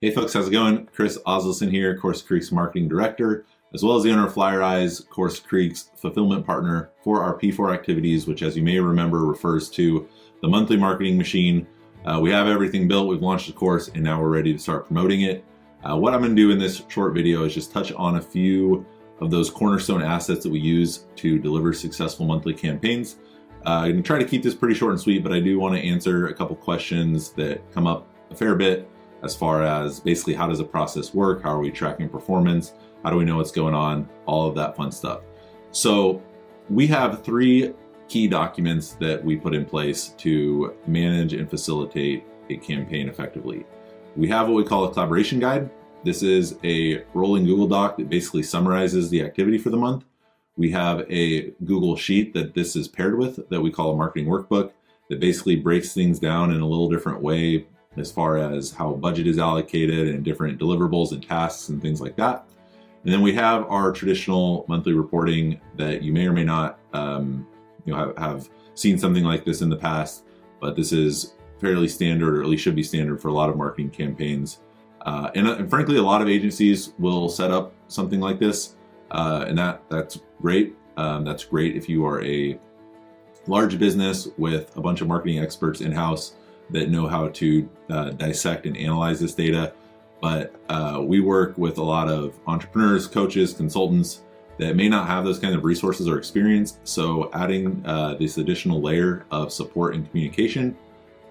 Hey folks, how's it going? Chris Osleson here, CourseCREEK's Marketing Director, as well as the owner of FlyerEyes, CourseCREEK's fulfillment partner for our P4 activities, which as you may remember refers to the monthly marketing machine. We have everything built, we've launched the course, and now we're ready to start promoting it. What I'm going to do in this short video is just touch on a few of those cornerstone assets that we use to deliver successful monthly campaigns. I'm going to try to keep this pretty short and sweet, but I do want to answer a couple questions that come up a fair bit as far as basically how does the process work, how are we tracking performance, how do we know what's going on, all of that fun stuff. So we have three key documents that we put in place to manage and facilitate a campaign effectively. We have what we call a collaboration guide. This is a rolling Google Doc that basically summarizes the activity for the month. We have a Google Sheet that this is paired with that we call a marketing workbook that basically breaks things down in a little different way as far as how budget is allocated and different deliverables and tasks and things like that. And then we have our traditional monthly reporting that you may or may not have seen something like this in the past, but this is fairly standard, or at least should be standard for a lot of marketing campaigns. And frankly, a lot of agencies will set up something like this, and that's great. That's great if you are a large business with a bunch of marketing experts in-house that know how to dissect and analyze this data. But we work with a lot of entrepreneurs, coaches, consultants that may not have those kind of resources or experience. So adding this additional layer of support and communication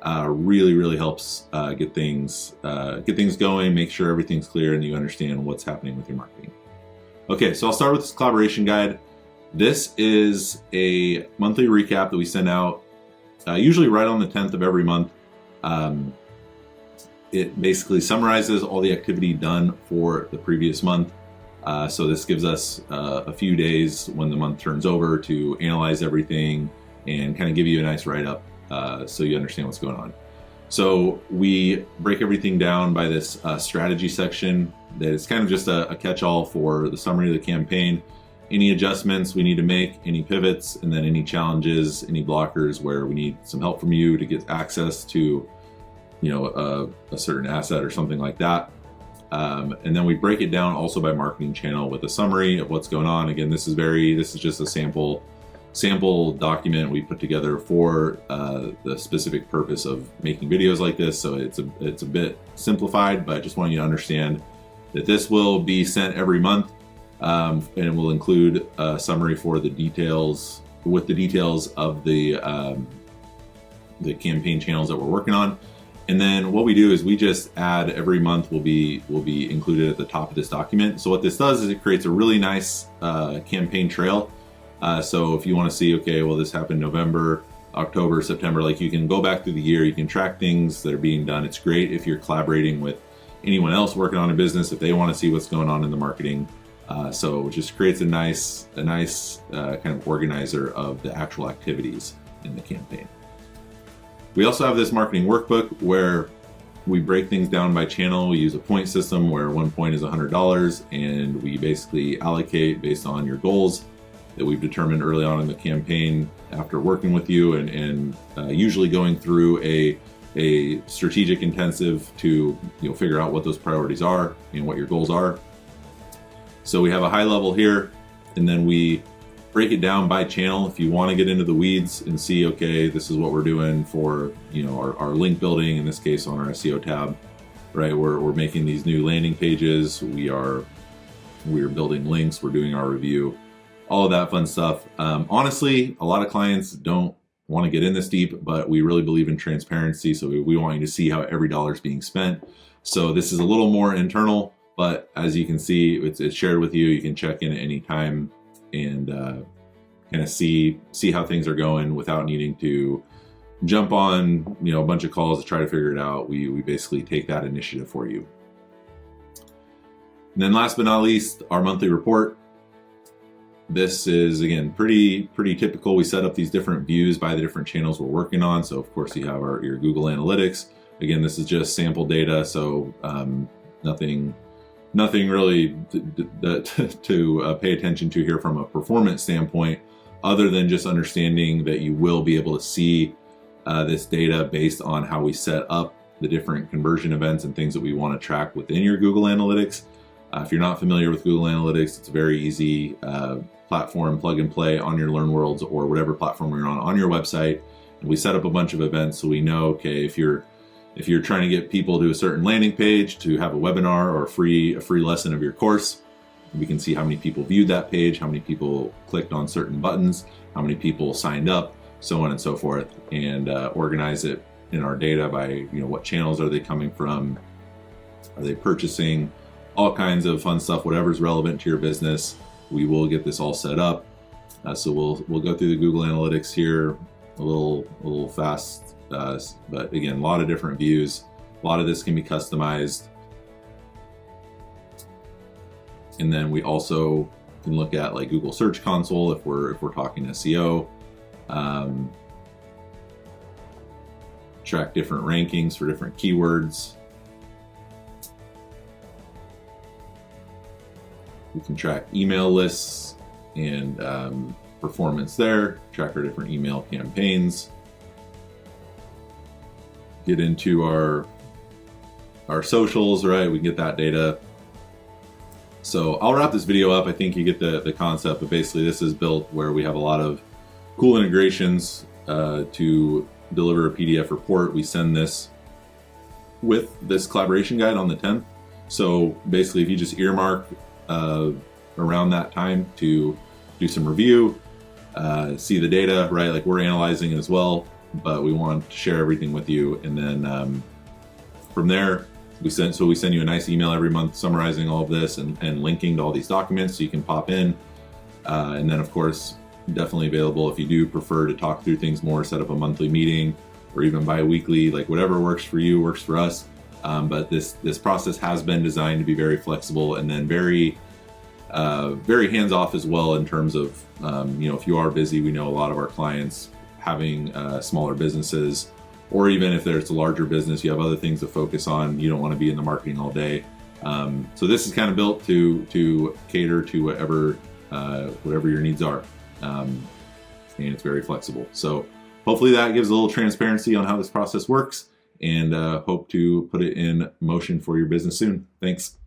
really helps get things going, make sure everything's clear and you understand what's happening with your marketing. Okay, so I'll start with this collaboration guide. This is a monthly recap that we send out usually right on the 10th of every month. It basically summarizes all the activity done for the previous month. So this gives us a few days when the month turns over to analyze everything and kind of give you a nice write-up so you understand what's going on. So we break everything down by this strategy section that is kind of just a catch-all for the summary of the campaign, any adjustments we need to make, any pivots, and then any challenges, any blockers where we need some help from you to get access to a certain asset or something like that. And then we break it down also by marketing channel with a summary of what's going on. Again, this is just a sample document we put together for the specific purpose of making videos like this. So it's a bit simplified, but I just want you to understand that this will be sent every month, and it will include a summary for the details of the campaign channels that we're working on. And then what we do is we just add every month will be included at the top of this document. So what this does is it creates a really nice campaign trail. So if you want to see, okay, well, this happened November, October, September, like you can go back through the year, you can track things that are being done. It's great if you're collaborating with anyone else working on a business, if they want to see what's going on in the marketing. So it just creates a nice kind of organizer of the actual activities in the campaign. We also have this marketing workbook where we break things down by channel. We use a point system where one point is $100, and we basically allocate based on your goals that we've determined early on in the campaign after working with you and usually going through a strategic intensive to figure out what those priorities are and what your goals are. So we have a high level here, and then we break it down by channel. If you want to get into the weeds and see, okay, this is what we're doing for our link building, in this case on our SEO tab, right? We're making these new landing pages. We are building links. We're doing our review, all of that fun stuff. Honestly, a lot of clients don't want to get in this deep, but we really believe in transparency. So we want you to see how every dollar is being spent. So this is a little more internal, but as you can see, it's shared with you. You can check in at any time and kind of see how things are going without needing to jump on a bunch of calls to try to figure it out. We basically take that initiative for you. And then last but not least, our monthly report. This is, again, pretty typical. We set up these different views by the different channels we're working on. So of course you have your Google Analytics. Again, this is just sample data, so nothing really to pay attention to here from a performance standpoint, other than just understanding that you will be able to see this data based on how we set up the different conversion events and things that we want to track within your Google Analytics. If you're not familiar with Google Analytics, it's a very easy platform, plug and play on your Learn Worlds or whatever platform you're on your website. And we set up a bunch of events so we know, okay, if you're trying to get people to a certain landing page to have a webinar or a free lesson of your course, we can see how many people viewed that page, how many people clicked on certain buttons, how many people signed up, so on and so forth, and organize it in our data by, what channels are they coming from, are they purchasing, all kinds of fun stuff, whatever's relevant to your business. We will get this all set up. So we'll go through the Google Analytics here a little fast, but again, a lot of different views. A lot of this can be customized. And then we also can look at like Google Search Console if we're talking SEO. Track different rankings for different keywords. We can track email lists and performance there, track our different email campaigns. Get into our socials, right? We can get that data. So I'll wrap this video up. I think you get the concept, but basically this is built where we have a lot of cool integrations to deliver a PDF report. We send this with this collaboration guide on the 10th. So basically if you just earmark around that time to do some review, see the data, right? Like we're analyzing it as well, but we want to share everything with you. And then from there, we send you a nice email every month summarizing all of this and linking to all these documents so you can pop in. And then of course, definitely available if you do prefer to talk through things more, set up a monthly meeting or even bi-weekly, like whatever works for you works for us. But this process has been designed to be very flexible and then very hands-off as well in terms of, if you are busy. We know a lot of our clients having smaller businesses, or even if there's a larger business, you have other things to focus on. You don't want to be in the marketing all day. So this is kind of built to cater to whatever your needs are. And it's very flexible. So hopefully that gives a little transparency on how this process works, and hope to put it in motion for your business soon. Thanks.